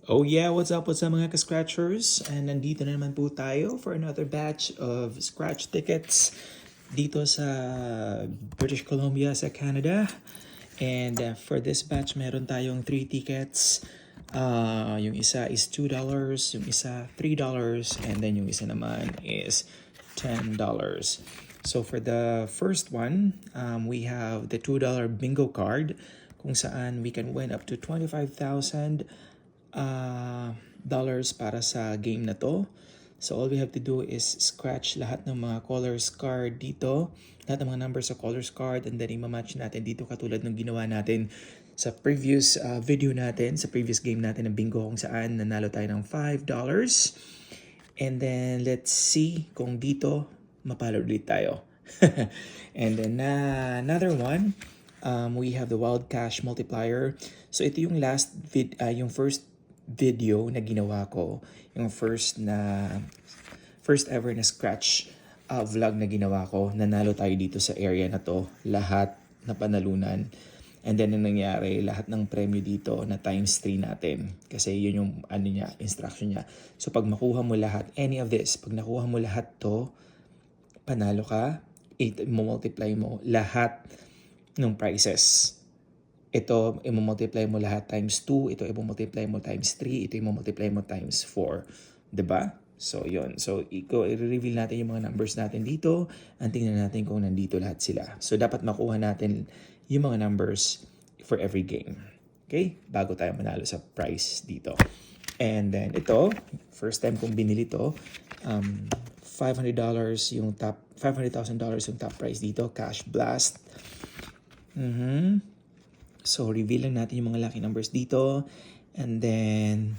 Oh yeah, what's up mga ka-scratchers? And nandito na naman po tayo for another batch of scratch tickets dito sa British Columbia sa Canada. And for this batch, meron tayong 3 tickets. Yung isa is $2, yung isa $3, and then yung isa naman is $10. So for the first one, we have the $2 bingo card kung saan we can win up to 25,000 dollars para sa game na to. So all we have to do is scratch lahat ng mga colors card dito, lahat ng mga numbers sa colors card, and then i-match natin dito katulad ng ginawa natin sa previous video natin, sa previous game natin ng bingo kung saan nanalo tayo ng $5. And then let's see kung dito mapalo ulit tayo. And then another one, we have the Wild Cash Multiplier. So ito yung yung first video na ginawa ko, yung first ever na scratch vlog na ginawa ko. Nanalo tayo dito sa area na to, lahat na panalunan. And then ang nangyari, lahat ng premyo dito na times 3 natin. Kasi yun yung instruction niya. So pag makuha mo lahat, any of this, pag nakuha mo lahat to, panalo ka, i-multiply mo lahat ng prices. Ito, i-multiply mo lahat times 2. Ito, i-multiply mo times 3. Ito, i-multiply mo times 4. Diba? So, yun. So, i-reveal natin yung mga numbers natin dito. Ang tingnan natin kung nandito lahat sila. So, dapat makuha natin yung mga numbers for every game. Okay? Bago tayo manalo sa price dito. And then, ito, first time kong binili to. $500 yung top, $500,000 yung top price dito. Cash Blast. So, reveal lang natin yung mga lucky numbers dito. And then,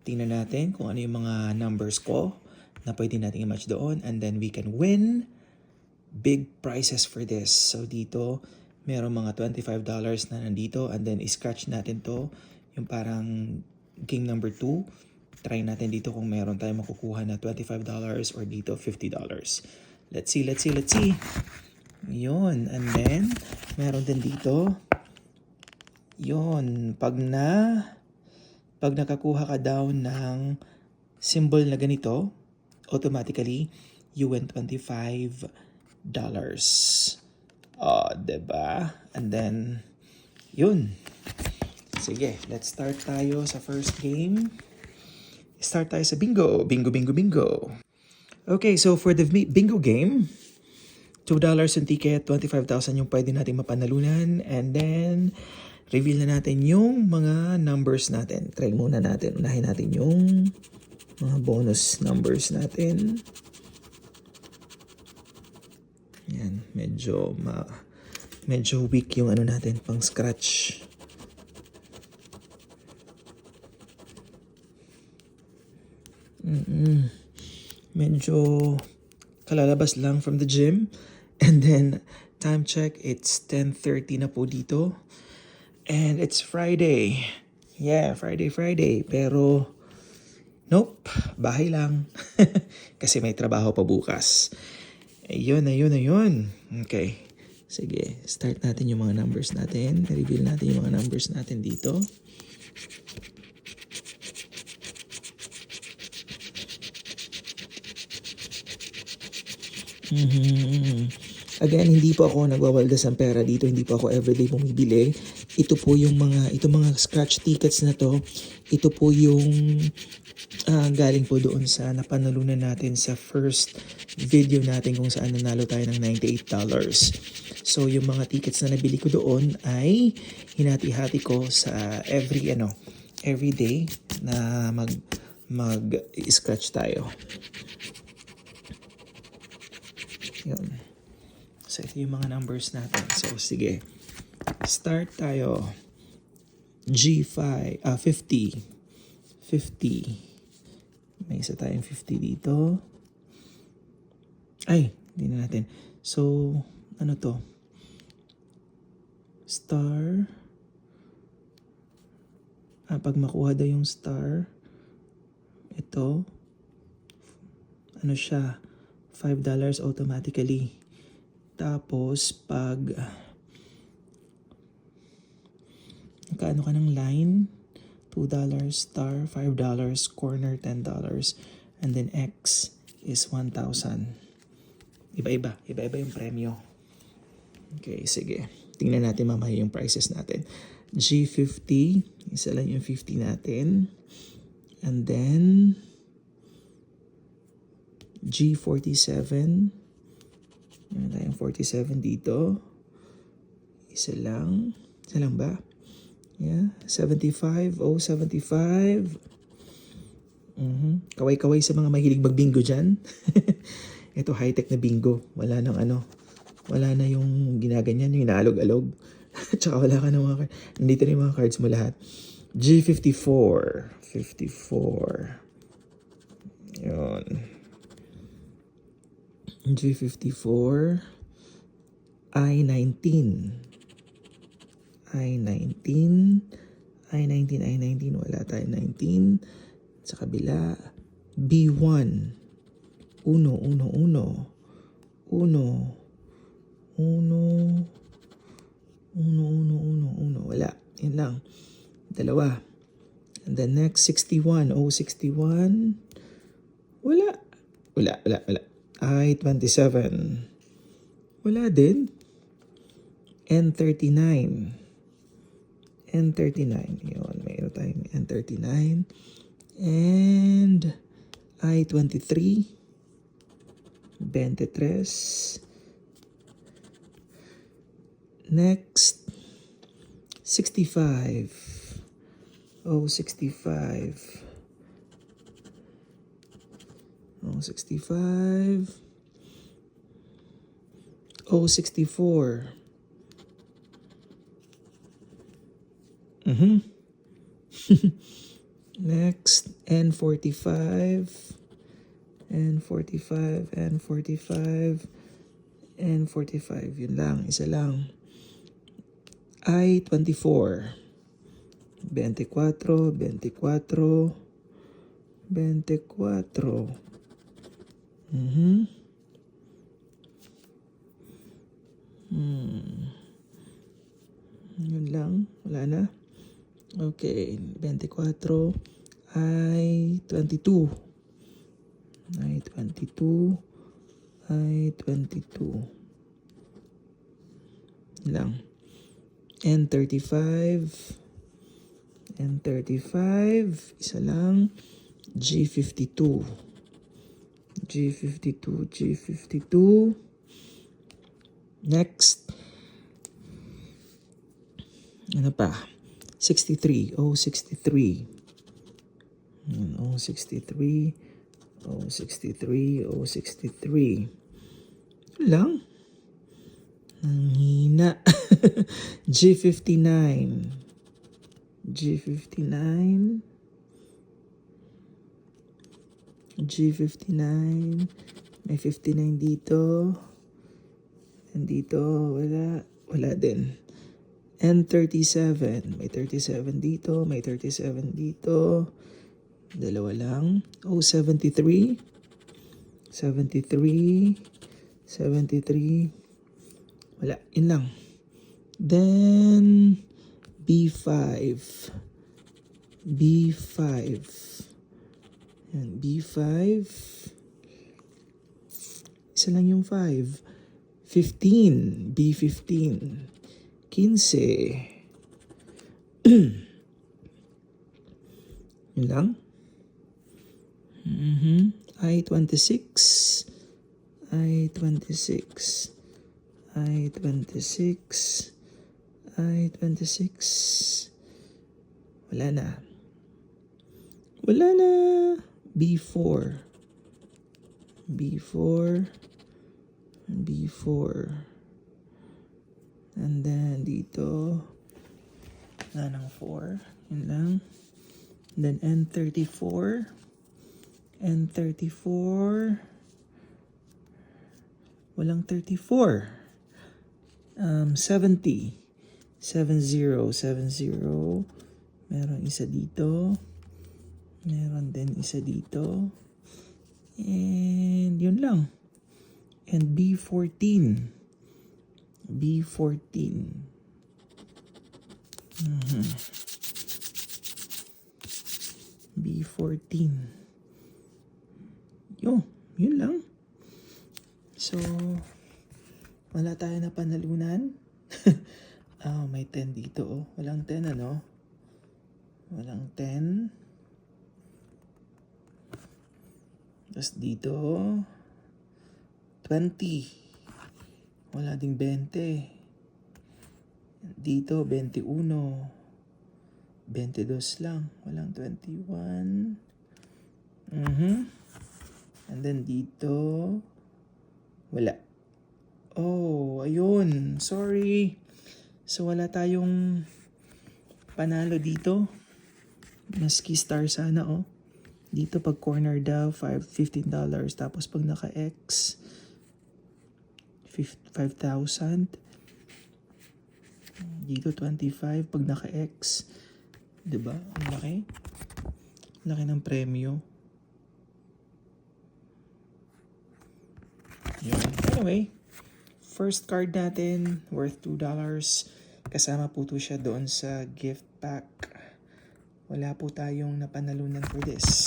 tingnan natin kung ano yung mga numbers ko na pwede natin i-match doon. And then, we can win big prizes for this. So, dito, meron mga $25 na nandito. And then, i-scratch natin to. Yung parang game number 2. Try natin dito kung meron tayong makukuha na $25 or dito $50. Let's see. Yun. And then, meron din dito. Yun, pag nakakuha ka daw ng symbol na ganito, automatically, you win $25. Diba? And then, yun. Sige, let's start tayo sa first game. Start tayo sa bingo. Bingo. Okay, so for the bingo game, $2 yung ticket, 25,000 yung pwede natin mapanalunan. And then, reveal na natin yung mga numbers natin. Try muna natin. Unahin natin yung mga bonus numbers natin. Yan. Medyo weak yung natin pang scratch. Medyo kalalabas lang from the gym. And then, time check, it's 10:30 na po dito. And it's Friday. Yeah, Friday. Pero, nope, bahay lang. Kasi may trabaho pa bukas. Ayun. Okay. Sige, start natin yung mga numbers natin. Reveal natin yung mga numbers natin dito. Again, hindi po ako nagwawaldas ng pera dito. Hindi po ako everyday bumibili. Ito po yung mga scratch tickets na to. Ito po yung galing po doon sa napanalunan natin sa first video natin kung saan nanalo tayo ng $98. So yung mga tickets na nabili ko doon ay hinati-hati ko sa every day na mag-scratch tayo. Yun. So ito yung mga numbers natin. So sige. Start tayo. G5, 50. May isa tayong 50 dito. Ay, hindi na natin. So, ano to? Star. Pag makuha daw yung star, ito, ano siya? $5 automatically. Tapos, pag nakaano ka ng line, $2, star $5, corner $10, and then X is 1,000. Iba-iba yung premyo. Okay, sige. Tingnan natin mamaya yung prices natin. G50, isa lang yung 50 natin. And then G47. Meron tayong 47 dito. Isa lang. Isa lang ba? Yeah, 75. Oh, 75. Kaway-kaway sa mga mahilig mag-bingo dyan. Ito, high-tech na bingo. Wala nang wala na yung ginaganyan, yung inaalog-alog. Tsaka wala ka ng mga cards. Nandito na yung mga cards mo lahat. G54. 54. Yun. G54. I-19. I-19. Wala tayo 19. Sa kabila. B1. Uno. Wala. Yun lang. Dalawa. And then next, 61. Oh, 61. Wala. I-27. Wala din. N39. Yun, mayroon tayong N39. And I-23. 23. Next, 65. Oh, 65. Oh, 65. Oh, 64. Next, N45. Yun lang, isa lang. I-24. 24. Yun lang, wala na. Okay, 24. I-22. Lang. N35. Isa lang. G52. Next. Ano pa? 63. Oh, 63. Oh, 63. Lang. Ang hina. G59. May 59 dito. And dito, wala din. N37. May 37 dito. Dalawa lang. Oh, 73. Wala. Yun lang. Then, B5. Yan, B5. Isa lang yung 5. 15. B15. 15. Yun lang. I-26. Wala na. B4. And then dito, wala nang 4. Yun lang. And then N34. Walang 34. 70. 70. Meron isa dito. Meron din isa dito. And yun lang. And B14. B14. Yun lang. So, wala tayo na panalunan. May 10 dito oh. Walang 10 ano? Walang 10. Tapos dito, 20. Wala ding 20. Dito, 21. 22 lang. Walang 21. And then dito, wala. Oh, ayun. Sorry. So, wala tayong panalo dito. Maski star sana, oh. Dito pag corner daw, $15. Tapos pag naka-X, 5,000. Dito 25 pag naka-X. Diba? Ang laki. Laki ng premyo. Yun. Anyway, first card natin worth $2. Kasama po to siya doon sa gift pack. Wala po tayong napanalunan for this.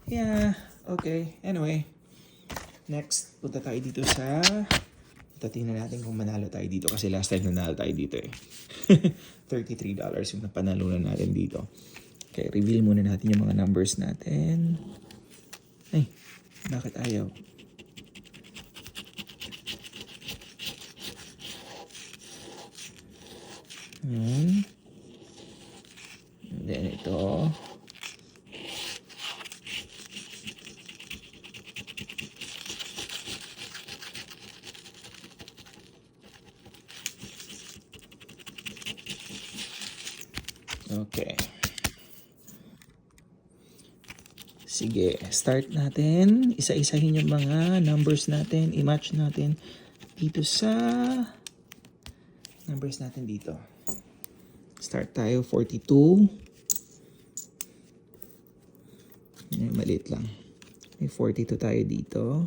Yeah, okay. Anyway, next, punta tayo dito sa... Tingnan natin kung manalo tayo dito kasi last time nanalo tayo dito eh. $33 yung napanalunan natin dito. Okay, reveal muna natin yung mga numbers natin. Ay, bakit ayaw? Yun. And then ito. Okay. Sige, start natin. Isa-isahin yung mga numbers natin. I-match natin dito sa numbers natin dito. Start tayo, 42. Maliit lang. May 42 tayo dito.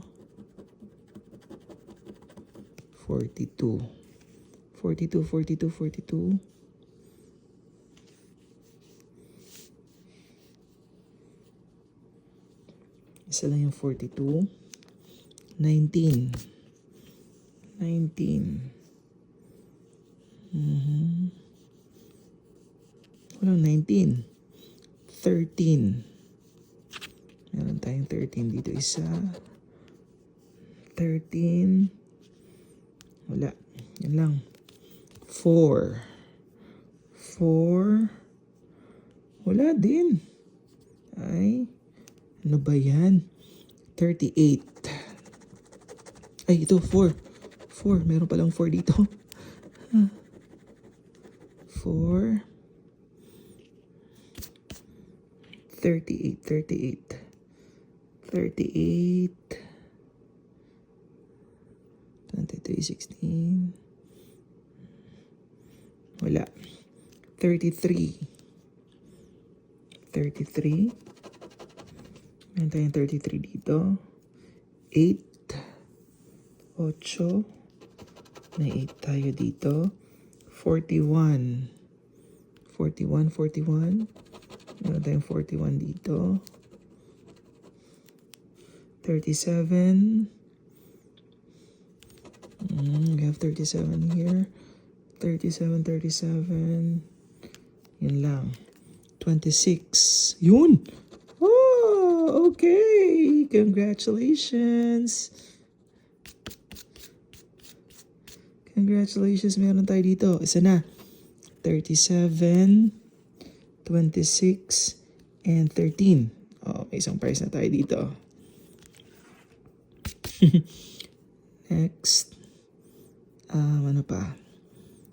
42. 42, 42, 42. Isa lang yung 42. 19. 19. Walang 19. 13. Meron tayong 13 dito. Isa. 13. Wala. Yan lang. 4. 4. Wala din. Ay. Ano ba yan? 38. Ay, ito, 4. 4. Meron palang 4 dito. 4. 38. 38. 38. 23, 16. Wala. 33. 33. Meron tayong 33 dito. 8. 8. May 8 tayo dito. 41. 41, 41. Meron tayong 41 dito. 37. We have 37 here. 37, 37. Yun lang. 26. Yun! Oh, okay. Congratulations. Congratulations. Meron tayo dito. Isa na. 37, 26, and 13. Oh, may isang prize na tayo dito. Next. Ano pa?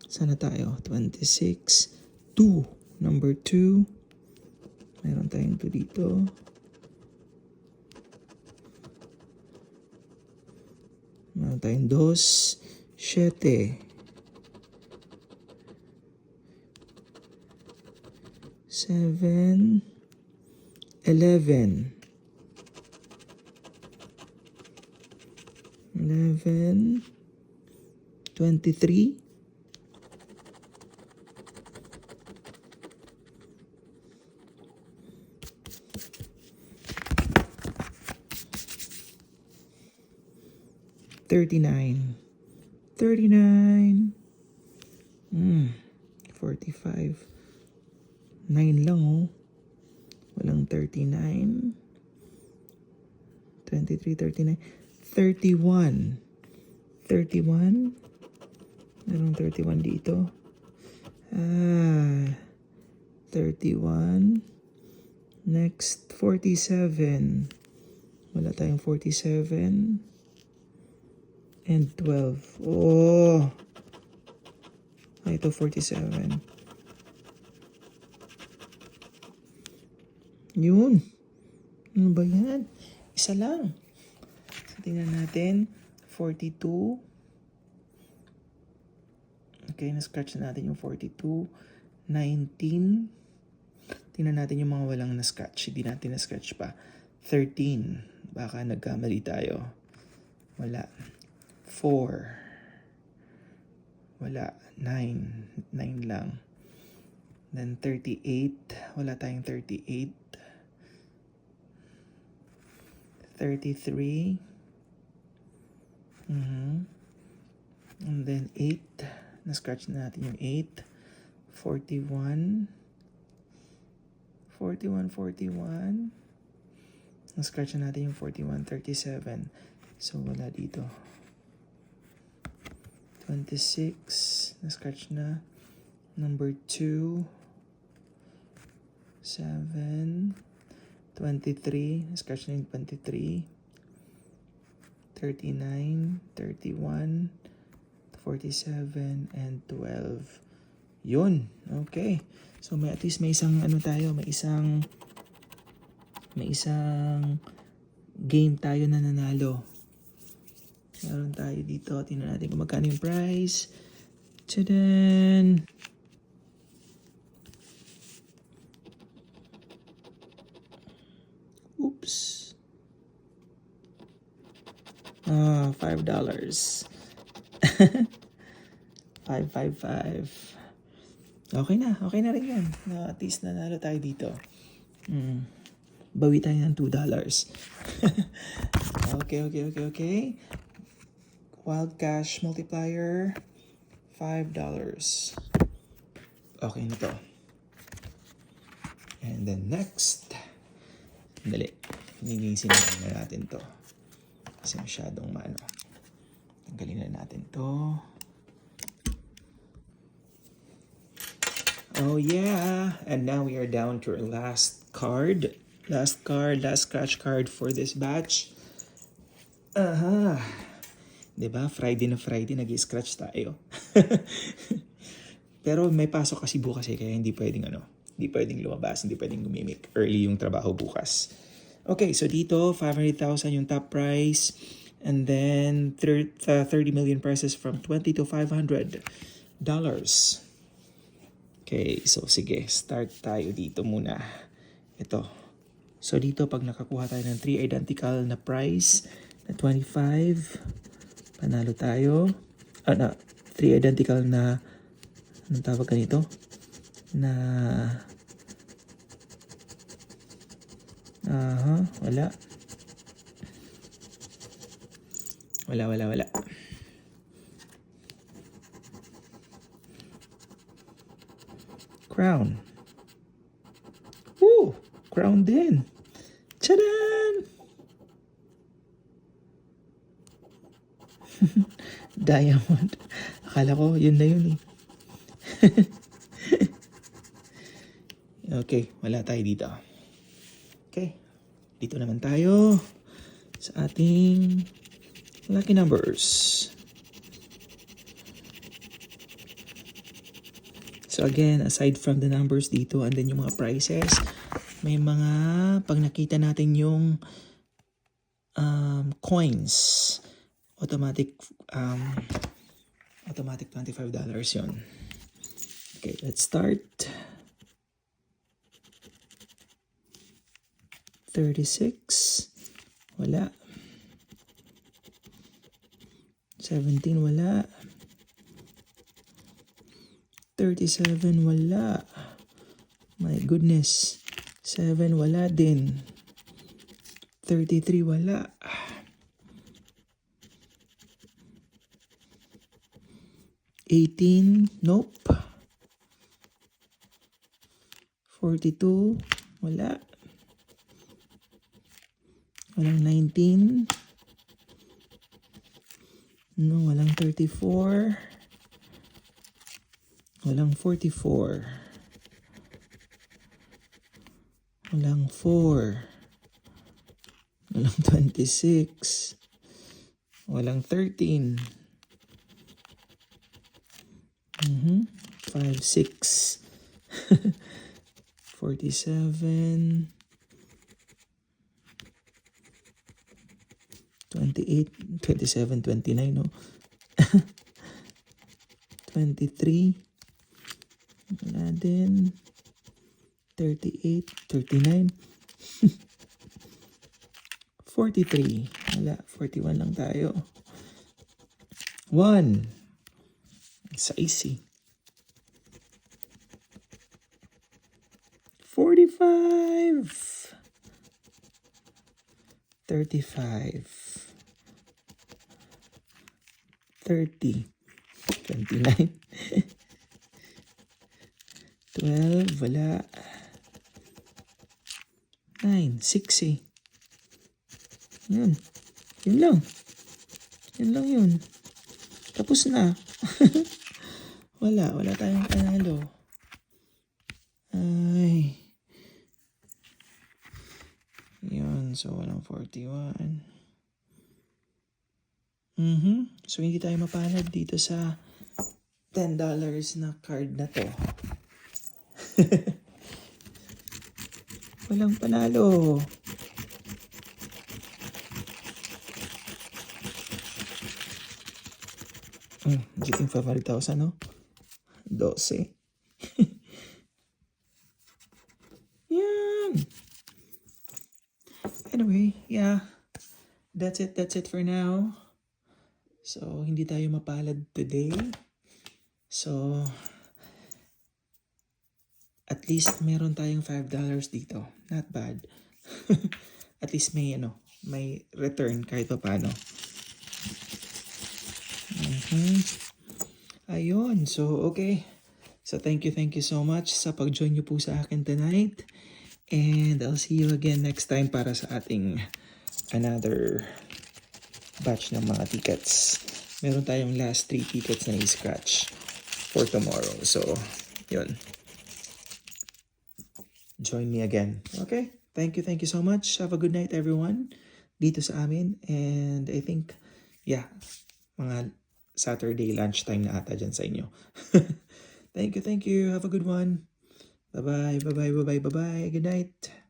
Sana tayo? 26. 2. Number 2. Meron tayong 2 dito. Meron tayong 2. 7. 7. 11. 11. 23. 23. 39. 39. 45. 9 lang oh. Walang 39. 23, 39. 31. 31. Merong 31 dito. 31. Next, 47. Wala tayong 47. And 12. Oh! Ito 47. Yun. Ano ba yan? Isa lang. So, tingnan natin. 42. Okay, na-scratch na natin yung 42. 19. Tingnan natin yung mga walang na-scratch. Hindi natin na-scratch pa. 13. Baka nagkamali tayo. Wala. 4. Wala. 9. 9 lang. Then 38. Wala tayong 38. 33. And then 8. Na-scratch na natin yung 8. 41. 41. Na-scratch na natin yung 41. 37. So, wala dito. 26. Na-scratch na. Number 2. 7. 23. Na-scratch na yung 23. 39. 31. 47. And 12. Yun. Okay. So, at least may isang may isang game tayo na nanalo. Meron tayo dito. Tingnan natin kung magkano yung price. Tadaan! Oops. $5. 555. Okay na rin yan. At least nanalo tayo dito. Bawi tayo ng $2. Okay. Wild Cash Multiplier, $5. Okay na to. And then next, dali. Nilinisin na natin to. Kasi masyadong tanggalin na natin to. Oh yeah, and now we are down to our last card. Last scratch card for this batch. Diba? Friday nag-scratch tayo. Pero may pasok kasi bukas kaya hindi pwedeng lumabas, hindi pwedeng gumimik. Early yung trabaho bukas. Okay, so dito 500,000 yung top price. And then 30 million prices from 20 to $500. Okay, so sige, start tayo dito muna. Ito. So dito pag nakakuha tayo ng 3 identical na price na 25, panalo tayo. 3 identical na anong tawag ganito? Na wala. Crown. Woo! Crown din. Tadaan! Diamond. Akala ko yun na yun eh. Okay, wala tayo dito. Okay, dito naman tayo sa ating lucky numbers. So again, aside from the numbers dito and then yung mga prices, may mga pag nakita natin yung coins, automatic $25 yun. Okay, let's start. 36, wala. 17, wala. 37, wala. My goodness. 7, wala din. 33, wala. 18, nope. 42, wala. Walang 19. No, walang 34. Walang 44. Walang 4. Walang 26. Walang 13. 5, 6. 47. 28, 27, 29, no? 23. Wala din. 38, 39. 43. Wala, 41 lang tayo. 1. Sa easy. 45. 35. 30. 29. 12. Wala. 9. 60. Yun. Yun lang. Yun lang yun. Tapos na. Wala tayong panalo. Ay. Yun. So, walang 41. So, hindi tayo mapalad dito sa $10 na card na to. Walang panalo. Getting 500,000, no? 12. Yan. Anyway, yeah. That's it for now. So, hindi tayo mapalad today. So, at least meron tayong $5 dito. Not bad. At least may may return kahit pa paano. Ayun. So, okay. So, thank you so much sa pag-join nyo po sa akin tonight. And I'll see you again next time para sa ating another batch ng mga tickets. Meron tayong last 3 tickets na i-scratch for tomorrow. So, yun. Join me again. Okay? Thank you so much. Have a good night, everyone. Dito sa amin. And I think, yeah, mga Saturday lunchtime na ata dyan sa inyo. Thank you. Have a good one. Bye-bye. Good night.